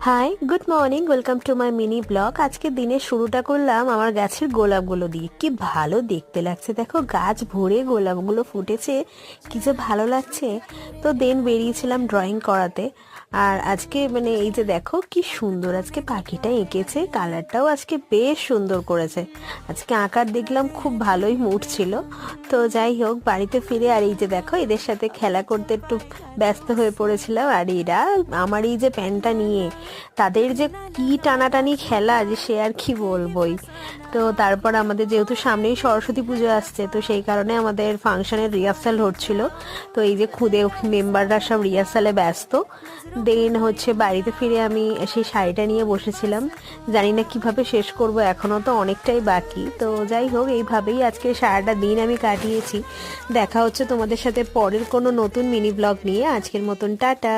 High, good morning, welcome to my mini blog. আজকে দিনের শুরুটা করলাম আমার গাছের গোলাপগুলো দিয়ে। কি ভালো দেখতে লাগছে, দেখো গাছ ভরে গোলাপগুলো ফুটেছে, কি যে ভালো লাগছে। তো দেন বেরিয়েছিলাম ড্রয়িং করাতে। আর আজকে মানে এই যে দেখো কি সুন্দর আজকে পাখিটা এঁকেছে, কালারটাও আজকে বেশ সুন্দর করেছে। আজকে আঁকার দেখলাম খুব ভালোই মুড ছিল। তো যাই হোক, বাড়িতে ফিরে আর এই যে দেখো এদের সাথে খেলা করতে একটু ব্যস্ত হয়ে পড়েছিলাম। আর এরা আমার এই যে প্যান্টটা নিয়ে তাদের যে কি টানাটানি খেলা, যে সে আর কি বলবোই। তো তারপর আমাদের যেহেতু সামনেই সরস্বতী পুজো আসছে, তো সেই কারণে আমাদের ফাংশনের রিহার্সাল হচ্ছিল। তো এই যে খুদে মেম্বাররা সব রিহার্সালে ব্যস্ত। দেন হচ্ছে বাড়িতে ফিরে আমি সেই শাড়িটা নিয়ে বসেছিলাম। জানি না কিভাবে শেষ করব, এখনও তো অনেকটাই বাকি। তো যাই হোক, এইভাবেই আজকে সারাটা দিন আমি কাটিয়েছি। দেখা হচ্ছে তোমাদের সাথে পরের কোনো নতুন মিনি ব্লগ নিয়ে। আজকের মতন টাটা।